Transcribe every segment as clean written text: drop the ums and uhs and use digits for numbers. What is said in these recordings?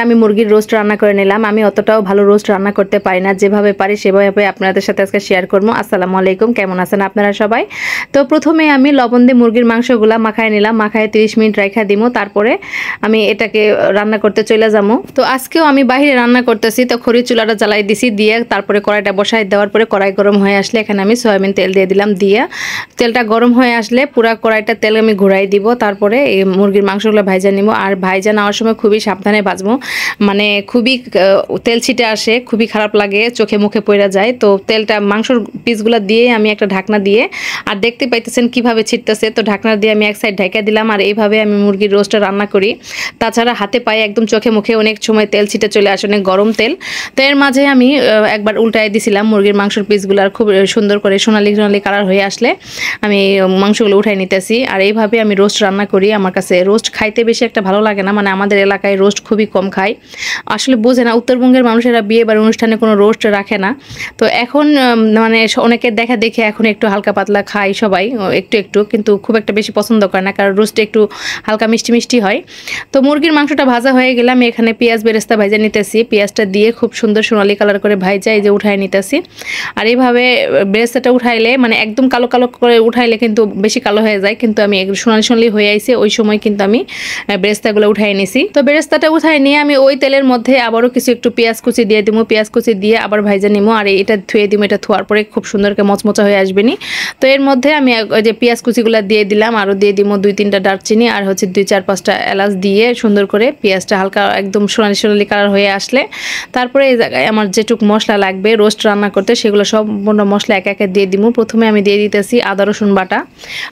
আমি মুরগির রোস্ট রান্না করে নিলাম। আমি অতটাও ভালো রোস্ট রান্না করতে পারি না, যেভাবে পারি সেভাবে আপনাদের সাথে আজকে শেয়ার করবো। আসসালামু আলাইকুম, কেমন আছেন আপনারা সবাই? তো প্রথমে আমি লবণ দিয়ে মুরগির মাংসগুলা মাখায় নিলাম, মাখায় 30 মিনিট রাখা দিব, তারপরে আমি এটাকে রান্না করতে চলে যাবো। তো আজকেও আমি বাইরে রান্না করতেছি, তো খড়ির চুলাটা জ্বালাই দিছি, দিয়ে তারপরে কড়াইটা বসাই দেওয়ার পরে কড়াই গরম হয়ে আসলে এখানে আমি সয়াবিন তেল দিয়ে দিলাম। দিয়ে তেলটা গরম হয়ে আসলে পুরা কড়াইটা তেল আমি ঘুরাই দিব, তারপরে এই মুরগির মাংসগুলো ভাইজা নিব। আর ভাইজা নেওয়ার সময় খুবই সাবধানে ভাজবো, মানে খুবই তেল ছিটে আসে, খুবই খারাপ লাগে, চোখে মুখে পড়ে যায়। তো তেলটা মাংসর পিসগুলো দিয়ে আমি একটা ঢাকনা দিয়ে, আর দেখতে পাইতেছেন কিভাবে ছিটতেছে, তো ঢাকনা দিয়ে আমি এক সাইড ঢাকা দিলাম। আর এইভাবে আমি মুরগির রোস্টটা রান্না করি। তাছাড়া হাতে পায়ে একদম চোখে মুখে অনেক সময় তেল ছিটে চলে আসে, অনেক গরম তেল। তো এর মাঝে আমি একবার উল্টাই দিছিলাম মুরগির মাংসর পিসগুলো, আর খুব সুন্দর করে সোনালি সোনালি কালার হয়ে আসলে আমি মাংসগুলো উঠাই নিতেছি। আর এইভাবে আমি রোস্ট রান্না করি। আমার কাছে রোস্ট খাইতে বেশি একটা ভালো লাগে না, মানে আমাদের এলাকায় রোস্ট খুবই কম খায়, আসলে বোঝে না উত্তরবঙ্গের মানুষেরা বিয়ে বা অনুষ্ঠানে কোনো রোস্ট রাখে না। তো এখন মানে অনেকে দেখা দেখে এখন একটু হালকা পাতলা খায় সবাই, একটু একটু, কিন্তু খুব একটা বেশি পছন্দ করে না, কারণ রোস্টে একটু হালকা মিষ্টি মিষ্টি হয়। তো মুরগির মাংসটা ভাজা হয়ে গেলে আমি এখানে পেঁয়াজ বেরেস্তা ভাজা নিতেছি। পেঁয়াজটা দিয়ে খুব সুন্দর সোনালি কালার করে ভাজা এই যে উঠাই নিতেছি। আর এইভাবে বেরেস্তাটা উঠাইলে, মানে একদম কালো কালো করে উঠাইলে কিন্তু বেশি কালো হয়ে যায়, কিন্তু আমি সোনালি সোনালি হয়ে আইছে ওই সময় কিন্তু আমি বেরেস্তাগুলো উঠাই নিছি। তো বেরেস্তাটা উঠাই নিয়ে আমি ওই তেলের মধ্যে আবারও কিছু একটু পেঁয়াজ কুচি দিয়ে দিব, পেঁয়াজ কুচি দিয়ে আবার ভাজা নিব। আর এটা ধুয়ে দিব, এটা ধোয়ার পরে খুব সুন্দর করে মচমচা হয়ে আসবে নি। তো এর মধ্যে আমি ওই যে পেঁয়াজ কুচিগুলো দিয়ে দিলাম, আরও দিয়ে দিব 2-3টা দারচিনি, আর হচ্ছে 2-4-5টা এলাচ দিয়ে সুন্দর করে পেঁয়াজটা হালকা একদম সোনালি সোনালি কালার হয়ে আসলে তারপরে এই জায়গায় আমার যেটুক মশলা লাগবে রোস্ট রান্না করতে সেগুলো সম্পূর্ণ মশলা একে একে দিয়ে দিব। প্রথমে আমি দিয়ে দিতেছি আদা রসুন বাটা।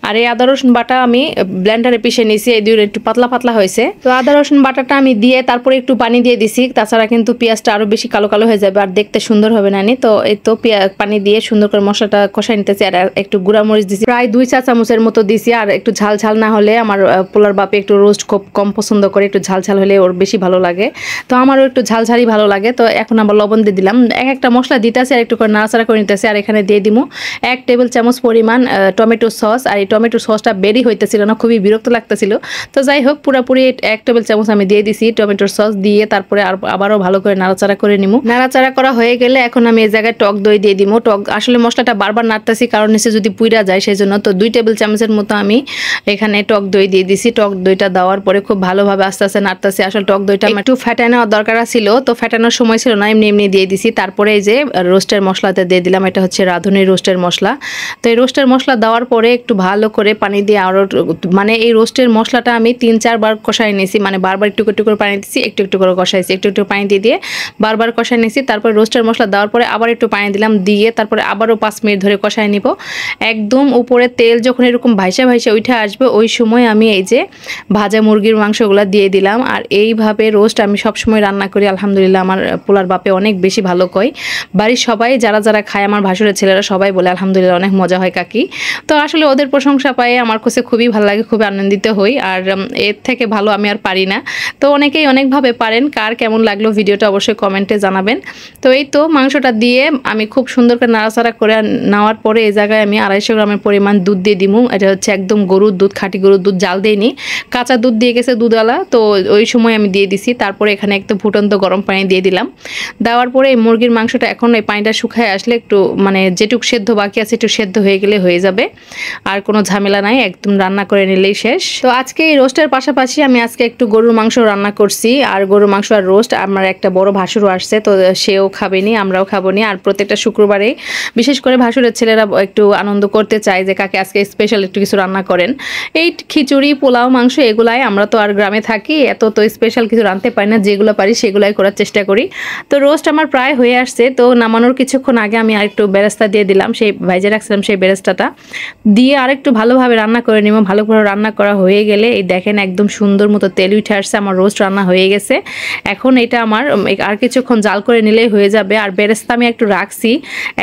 আর এই আদা রসুন বাটা আমি ব্লেন্ডারে পিষে নিয়েছি, এই দুটো একটু পাতলা পাতলা হয়েছে। তো আদা রসুন বাটাটা আমি দিয়ে তারপরে একটু পানি দিয়ে দিছি, তাছাড়া কিন্তু পেঁয়াজটা আরও বেশি কালো কালো হয়ে যাবে আর দেখতে সুন্দর হবে না। তো এই তো পানি দিয়ে সুন্দর করে মশলাটা কষাই নিতেছি। আর একটু গুঁড়া মরিচ দিছি, প্রায় 2 চা চামচের মতো দিছি। আর একটু ঝাল ঝাল না হলে, আমার পোলার বাপে একটু রোস্ট খুব কম পছন্দ করে, একটু ঝাল ঝাল হলে ওর বেশি ভালো লাগে, তো আমারও একটু ঝাল ঝালই ভালো লাগে। তো এখন আবার লবণ দিয়ে দিলাম, একটা মশলা দিতেছি আর একটু করে নাড়াচাড়া করে নিতেছি। আর এখানে দিয়ে দিব 1 টেবিল চামচ পরিমাণ টমেটো সস। আর এই টমেটো সসটা বেরি হইতেছিল না, খুবই বিরক্ত লাগতেছিল। তো যাই হোক, পুরোপুরি 1 টেবিল চামচ আমি দিয়ে দিছি টমেটোর সস দিয়ে, তারপরে আবারও ভালো করে নাড়াচাড়া করে নিব। নাড়াচাড়া করা হয়ে গেলে এখন আমি এই জায়গায় টক দই দিয়ে দিব। টক আসলে মশলাটা বারবার নাড়তেছি কারণ নিচে যদি পুইরা যায়, সেই জন্য। তো 2 টেবিল চামচের মতো আমি এখানে টক দই দিয়ে দিছি। টক দইটা দেওয়ার পরে খুব ভালোভাবে আস্তে আস্তে নাড়তেছি। আসলে টক দইটা একটু ফেটানো দরকার ছিল, তো ফেটানোর সময় ছিল না, এমনি এমনি দিয়ে দিছি। তারপরে এই যে রোস্টের মশলাতে দিয়ে দিলাম, এটা হচ্ছে রাঁধুনি রোস্টের মশলা। তো এই রোস্টের মশলা দেওয়ার পরে একটু ভালো করে পানি দিয়ে আরও, মানে এই রোস্টের মশলাটা আমি 3-4 বার কষাই নিয়েছি, মানে বারবার একটু একটু করে পানি দিচ্ছি, একটু একটু করে কষাইছি, একটু একটু পানি দিয়ে বারবার কষাই নিয়েছি। তারপরে রোস্টের মশলা দেওয়ার পরে আবার একটু পানি দিলাম, দিয়ে তারপরে আবারও 5 মিনিট ধরে কষাই নিব। একদম উপরে তেল যখন এরকম ভাইসা ভাইসা উঠে আসবে, ওই সময় আমি এই যে ভাজা মুরগির মাংসগুলো দিয়ে দিলাম। আর এইভাবে রোস্ট আমি সবসময় রান্না করি, আলহামদুলিল্লাহ আমার পোলার বাপে অনেক বেশি ভালো কয়। বাড়ির সবাই যারা যারা খায়, আমার ভাসুরের ছেলেরা সবাই বলে আলহামদুলিল্লাহ অনেক মজা হয় কাকি। তো আসলে ওদের প্রশংসা পাই আমার কাছে খুবই ভালো লাগে, খুবই আনন্দিত হই। আর এর থেকে ভালো আমি আর পারি না। তো অনেকেই অনেকভাবে পারেন, কার কেমন লাগলো ভিডিওটা অবশ্যই কমেন্টে জানাবেন। তো এই তো মাংসটা দিয়ে আমি খুব সুন্দর করে নাড়াচাড়া করে নেওয়ার পরে এই জায়গায় আমি 250 গ্রামের পরিমাণ দুধ দিয়ে দিব। এটা হচ্ছে একদম গরুর দুধ, খাঁটি গরুর দুধ, জাল দেয়নি, কাঁচা দুধ দিয়ে গেছে দুধওয়ালা। তো ওই সময় আমি দিয়ে দিছি। তারপরে এখানে একটু ফুটন্ত গরম পানি দিয়ে দিলাম। দেওয়ার পরে এই মুরগির মাংসটা এখন এই পানিটা শুকায় আসলে একটু, মানে যেটুক সেদ্ধ বাকি আছে একটু সেদ্ধ হয়ে গেলে হয়ে যাবে, আর কোনো ঝামেলা নাই, একদম রান্না করে নিলেই শেষ। তো আজকে এই রোস্টের পাশাপাশি আমি আজকে একটু গরুর মাংস রান্না করছি। আর গরুর মাংস আর রোস্ট, আমার একটা বড় ভাসুরও আসছে, তো সেও খাবেনি, আমরাও খাবোনি। আর প্রত্যেকটা শুক্রবারে বিশেষ করে ভাসুরের ছেলেরা একটু আনন্দ করতে চায় যে কাকে আজকে স্পেশাল একটু কিছু রান্না করেন। এই খিচুড়ি, পোলাও, মাংস এগুলাই, আমরা তো আর গ্রামে থাকি, এত তো স্পেশাল কিছু রাঁধতে পারি না, যেগুলো পারি সেগুলাই করার চেষ্টা করি। তো রোস্ট আমার প্রায় হয়ে আসছে। তো নামানোর কিছুক্ষণ আগে আমি আরেকটু বেরেস্তা দিয়ে দিলাম, সেই ভাইজে রাখছিলাম সেই বেরেস্তাটা দিয়ে আরেকটু ভালোভাবে রান্না করে নিব। ভালোভাবে রান্না করা হয়ে গেলে এই দেখেন একদম সুন্দর মতো তেল উঠে আসছে, আমার রোস্ট রান্না হয়ে গেছে। এখন এটা আমার আর কিছুক্ষণ জাল করে নিলেই হয়ে যাবে। আর বেরেস্তা আমি একটু রাখছি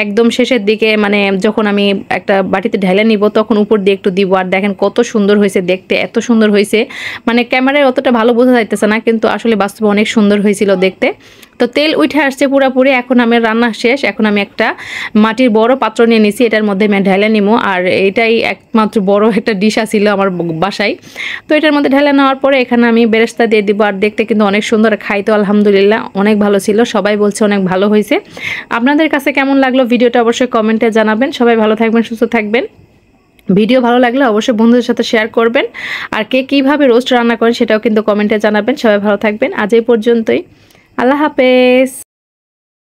একদম শেষের দিকে, মানে যখন আমি একটা বাটিতে ঢেলে নিব তখন উপর দিয়ে একটু দিব। আর দেখেন কত সুন্দর হয়েছে দেখতে, এত সুন্দর হয়েছে, মানে ক্যামেরায় অতটা ভালো বোঝা যাইতেছে না, কিন্তু আসলে বাস্তবে অনেক সুন্দর হয়েছিল দেখতে। তো তেল উঠে আসছে পুরোপুরি। এখন আমার রান্না শেষ। এখন আমি একটা মাটির বড় পাত্র নিয়ে নিছি, এটার মধ্যে আমি ঢেলে নিবো। আর এটাই একমাত্র বড় একটা ডিশ ছিল আমার বাসায়। তো এটার মধ্যে ঢেলে নেওয়ার পরে এখানে আমি বেরেস্তা দিয়ে দিব। আর দেখতে কিন্তু অনেক সুন্দর, খাইতো আলহামদুলিল্লাহ অনেক ভালো ছিল, সবাই বলছে অনেক ভালো হয়েছে। আপনাদের কাছে কেমন লাগলো ভিডিওটা অবশ্যই কমেন্টে জানাবেন। সবাই ভালো থাকবেন, সুস্থ থাকবেন। ভিডিও ভালো লাগলে অবশ্যই বন্ধুদের সাথে শেয়ার করবেন। আর কে কীভাবে রোস্ট রান্না করেন সেটাও কিন্তু কমেন্টে জানাবেন। সবাই ভালো থাকবেন। আজ এই পর্যন্তই। আল্লাহ হাফেজ।